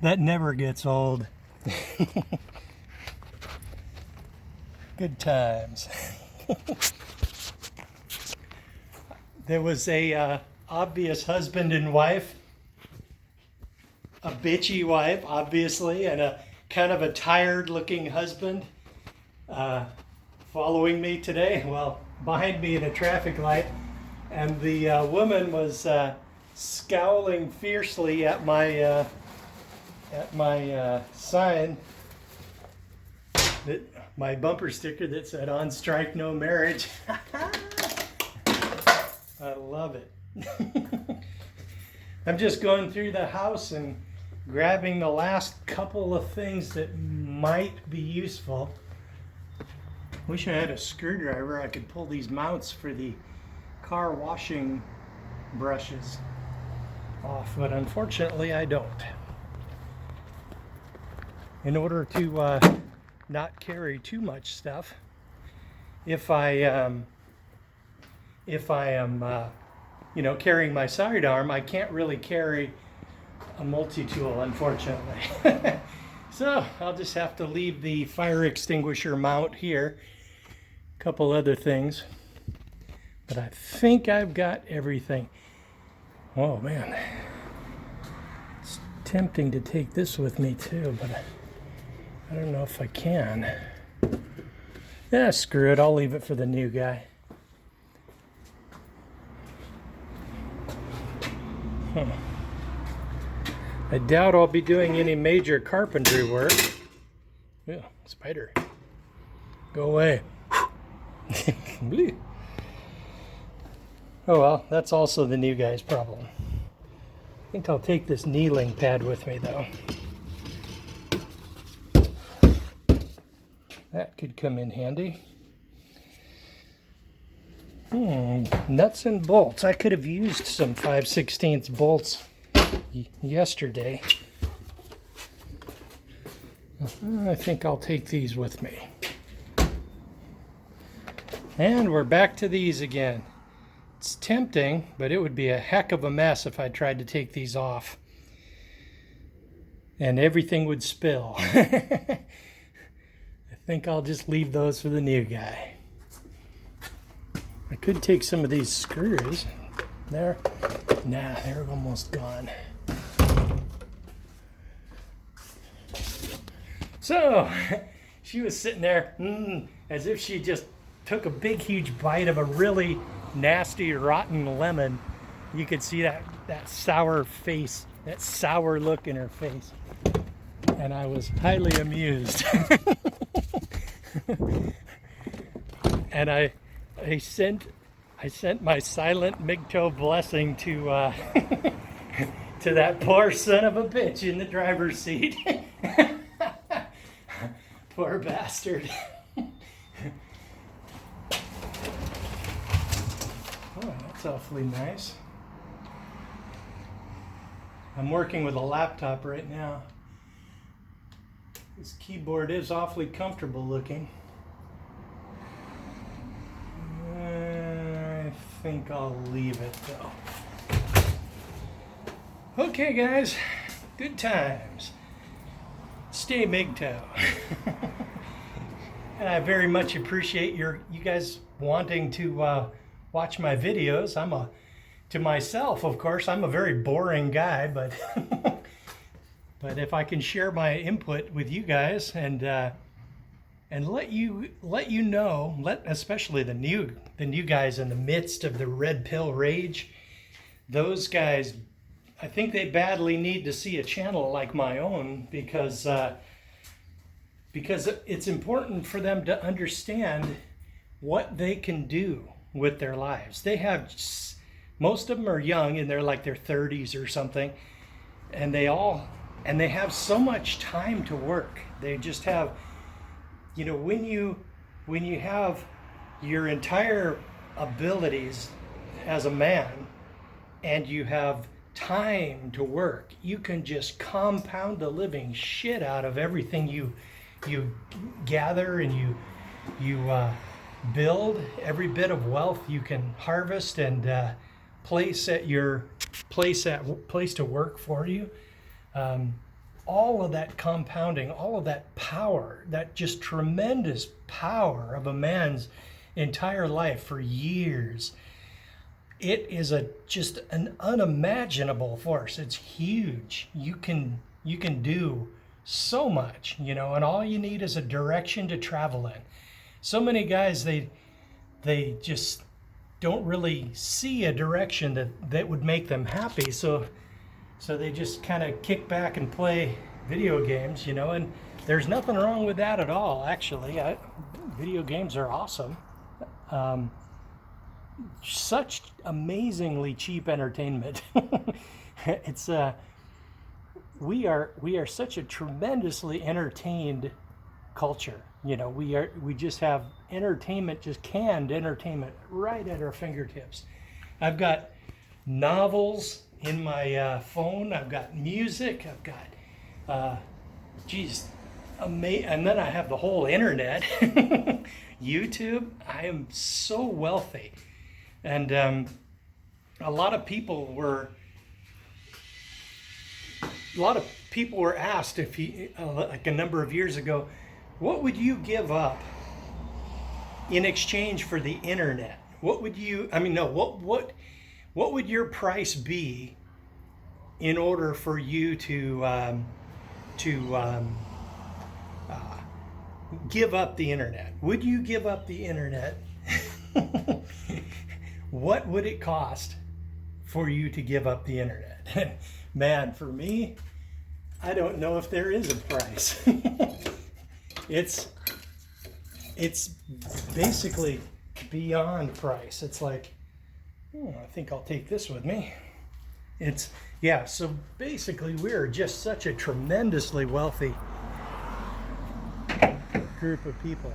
That never gets old. Good times. There was a obvious husband and wife, a bitchy wife, obviously, and a kind of a tired looking husband following me today. Well, behind me in a traffic light, and the woman was scowling fiercely at my sign, that my bumper sticker that said "On Strike, No Marriage." I love it. I'm just going through the house and grabbing the last couple of things that might be useful. Wish I had a screwdriver. I could pull these mounts for the car washing brushes off, but unfortunately I don't. In order to not carry too much stuff, if I am carrying my sidearm, I can't really carry a multi-tool, unfortunately. So I'll just have to leave the fire extinguisher mount here. A couple other things, but I think I've got everything. Oh man, it's tempting to take this with me too, but I don't know if I can. Yeah, screw it, I'll leave it for the new guy. Huh. I doubt I'll be doing any major carpentry work. Yeah, spider. Go away. Oh well, that's also the new guy's problem. I think I'll take this kneeling pad with me though. That could come in handy. Nuts and bolts. I could have used some 5/16 bolts yesterday. I think I'll take these with me. And we're back to these again. It's tempting, but it would be a heck of a mess if I tried to take these off. And everything would spill. I think I'll just leave those for the new guy. I could take some of these screws. There. Nah, they're almost gone. So, she was sitting there as if she just took a big, huge bite of a really nasty, rotten lemon. You could see that sour face, that sour look in her face. And I was highly amused. And I sent my silent MGTOW blessing to to that poor son of a bitch in the driver's seat. Poor bastard. Oh, that's awfully nice. I'm working with a laptop right now. This keyboard is awfully comfortable looking. I think I'll leave it though. Okay guys, good times. Stay MGTOW. And I very much appreciate you guys wanting to watch my videos. To myself, of course, I'm a very boring guy, but but if I can share my input with you guys and let you know, especially the new guys in the midst of the red pill rage, those guys, I think they badly need to see a channel like my own because it's important for them to understand what they can do with their lives. Most of them are young, and they're like their 30s or something, and they have so much time to work. They just have, when you have your entire abilities as a man and you have time to work, you can just compound the living shit out of everything you gather and you build. Every bit of wealth you can harvest and place at your place to work for you. All of that compounding, all of that power, that just tremendous power of a man's entire life for years. It is just an unimaginable force. It's huge. You can do so much, and all you need is a direction to travel in. So many guys, they just don't really see a direction that would make them happy. So they just kind of kick back and play video games, and there's nothing wrong with that at all, actually. Video games are awesome. Such amazingly cheap entertainment. It's we are such a tremendously entertained culture. We just have entertainment, just canned entertainment right at our fingertips. I've got novels in my phone. I've got music. I've got and then I have the whole internet. YouTube. I am so wealthy. And a lot of people were asked, if like a number of years ago, what would you give up in exchange for the internet? What would you? What would your price be in order for you to give up the internet? Would you give up the internet? What would it cost for you to give up the internet? Man, for me, I don't know if there is a price. It's basically beyond price. It's like, I think I'll take this with me. So basically we're just such a tremendously wealthy group of people.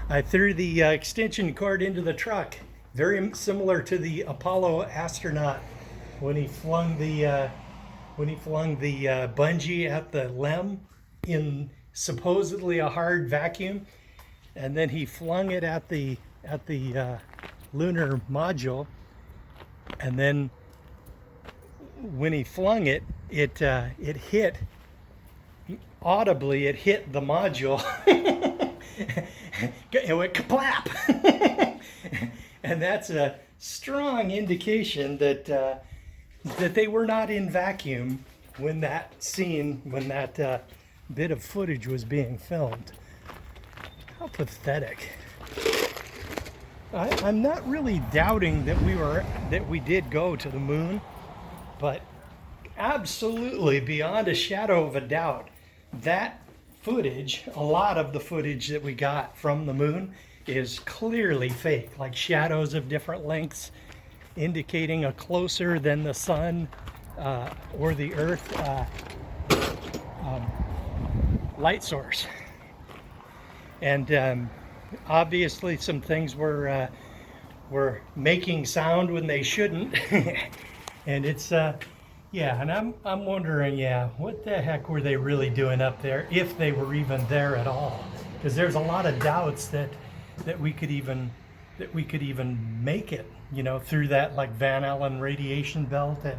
I threw the extension cord into the truck, very similar to the Apollo astronaut when he flung the bungee at the LEM in supposedly a hard vacuum, and then he flung it at the lunar module, and then when he flung it, it hit audibly. It hit the module. It went kaplap. And that's a strong indication that they were not in vacuum when that bit of footage was being filmed. How pathetic. I'm not really doubting that we did go to the moon, but absolutely beyond a shadow of a doubt, that footage, a lot of the footage that we got from the moon is clearly fake, like shadows of different lengths indicating a closer than the sun or the earth light source. And obviously some things were making sound when they shouldn't. And it's and I'm wondering, what the heck were they really doing up there, if they were even there at all? Because there's a lot of doubts that we could even make it, through that like Van Allen radiation belt. And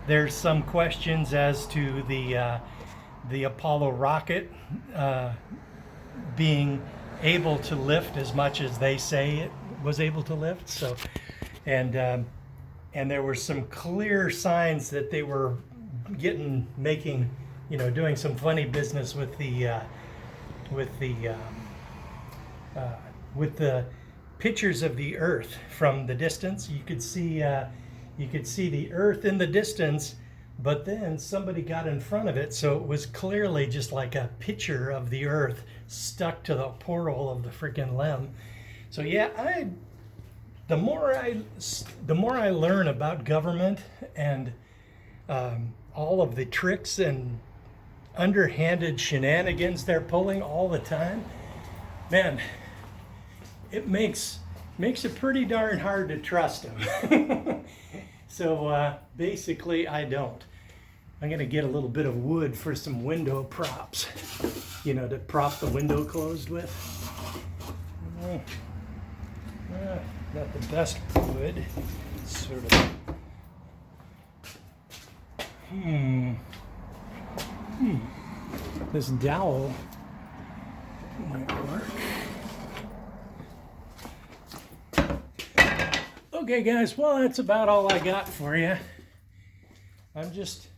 there's some questions as to the Apollo rocket being able to lift as much as they say it was able to lift. So, and there were some clear signs that they were doing some funny business with the pictures of the Earth from the distance. You could see the Earth in the distance, but then somebody got in front of it, so it was clearly just like a picture of the Earth stuck to the portal of the freaking LEM. So the more I learn about government and all of the tricks and underhanded shenanigans they're pulling all the time, man, it makes it pretty darn hard to trust them. So basically I don't. I'm gonna get a little bit of wood for some window props, to prop the window closed with. Not the best wood, sort of This dowel might work. Okay guys, well that's about all I got for you. This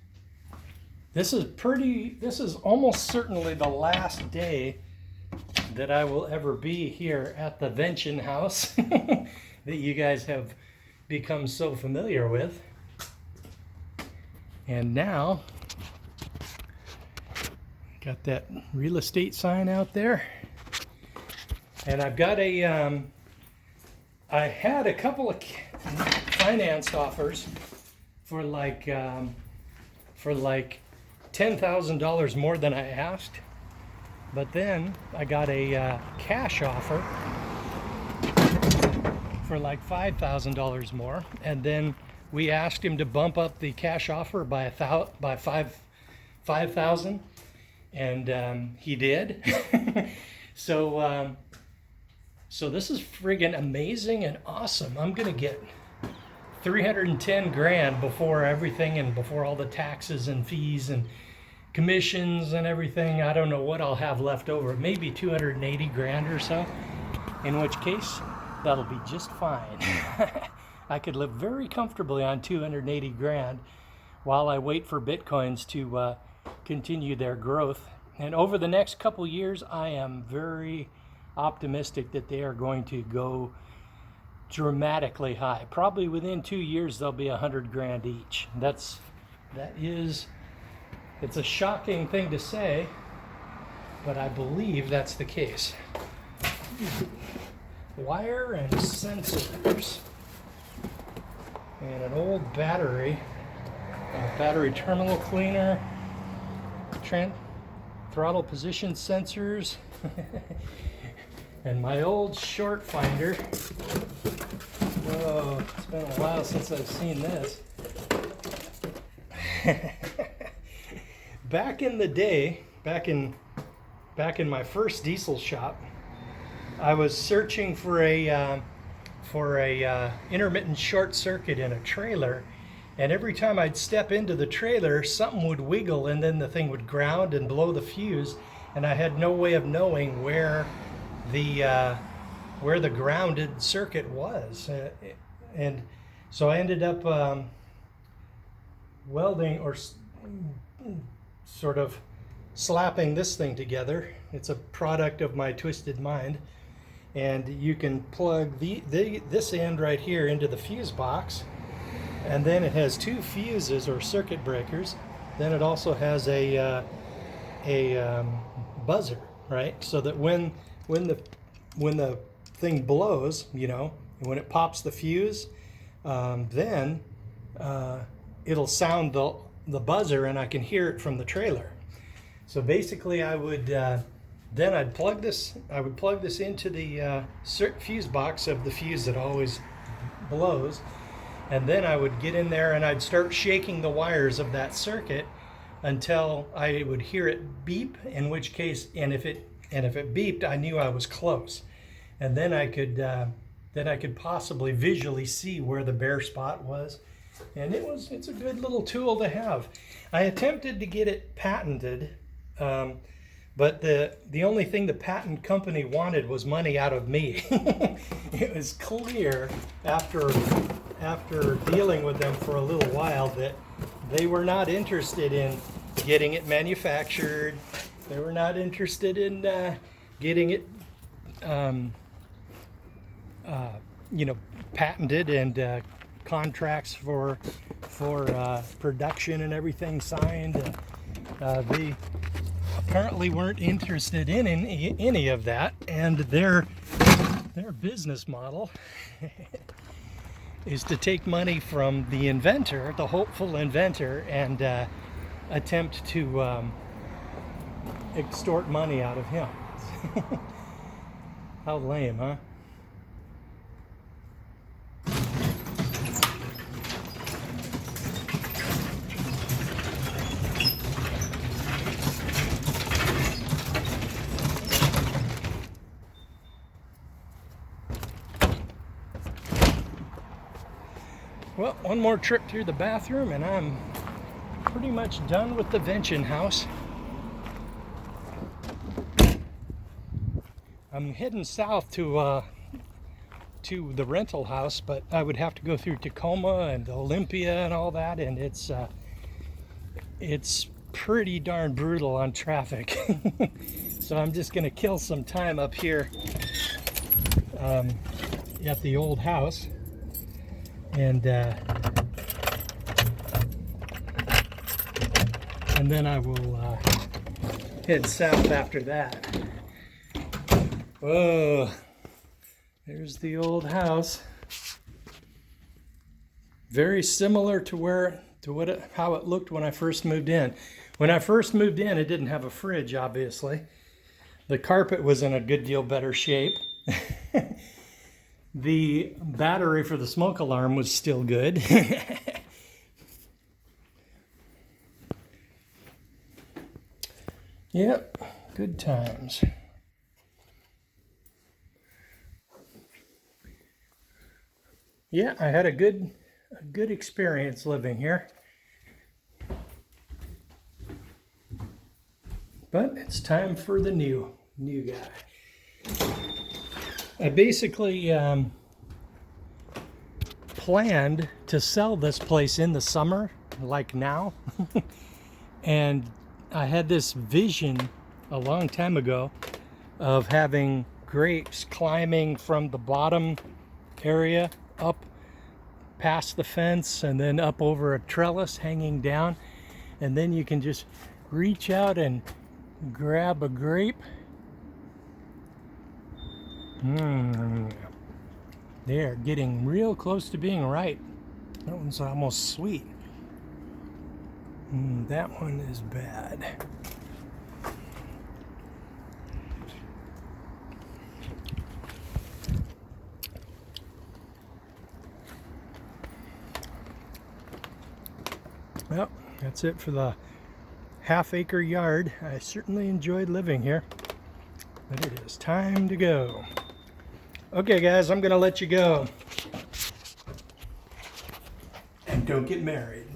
is almost certainly the last day that I will ever be here at the Vention house that you guys have become so familiar with. And now, got that real estate sign out there. And I've got I had a couple of finance offers for like $10,000 more than I asked. But then I got a cash offer for like $5,000 more, and then we asked him to bump up the cash offer by $5,000, and he did. So this is friggin' amazing and awesome. I'm gonna get 310 grand before everything and before all the taxes and fees and commissions and everything. I don't know what I'll have left over, maybe 280 grand or so, in which case that'll be just fine. I could live very comfortably on 280 grand while I wait for Bitcoins to continue their growth. And over the next couple years, I am very optimistic that they are going to go dramatically high. Probably within 2 years, they'll be 100 grand each. It's a shocking thing to say, but I believe that's the case. Wire and sensors. And an old battery terminal cleaner, throttle position sensors, and my old short finder. Whoa, it's been a while since I've seen this. Back in the day, back in my first diesel shop, I was searching for a intermittent short circuit in a trailer, and every time I'd step into the trailer, something would wiggle and then the thing would ground and blow the fuse, and I had no way of knowing where the grounded circuit was, and so I ended up welding or sort of slapping this thing together. It's a product of my twisted mind. And you can plug this end right here into the fuse box, and then it has two fuses or circuit breakers. Then it also has a buzzer, right? So that when the thing blows, you know, when it pops the fuse, then it'll sound the buzzer, and I can hear it from the trailer. So basically, I would plug this into the fuse box of the fuse that always blows, and then I would get in there and I'd start shaking the wires of that circuit until I would hear it beep. In which case, and if it beeped, I knew I was close, and then I could possibly visually see where the bare spot was. And it's a good little tool to have. I attempted to get it patented, but the only thing the patent company wanted was money out of me. It was clear after dealing with them for a little while that they were not interested in getting it manufactured. They were not interested in getting it patented and contracts for production and everything signed. They apparently weren't interested in any of that, and their business model is to take money from the inventor, the hopeful inventor, and attempt to extort money out of him. How lame, huh? Well, one more trip through the bathroom and I'm pretty much done with the Vention house. I'm heading south to the rental house, but I would have to go through Tacoma and Olympia and all that, and it's pretty darn brutal on traffic. So I'm just gonna kill some time up here at the old house, and then I will head south after that. Whoa, there's the old house. Very similar to how it looked when I first moved in. When I first moved in, it didn't have a fridge, obviously. The carpet was in a good deal better shape. The battery for the smoke alarm was still good. Yep, good times. Yeah, I had a good experience living here. But it's time for the new guy. I basically planned to sell this place in the summer, like now. And I had this vision a long time ago of having grapes climbing from the bottom area up past the fence and then up over a trellis hanging down, and then you can just reach out and grab a grape. They are getting real close to being ripe. That one's almost sweet. That one is bad. Well, that's it for the half-acre yard. I certainly enjoyed living here, but it is time to go. Okay, guys, I'm gonna let you go. And don't get married.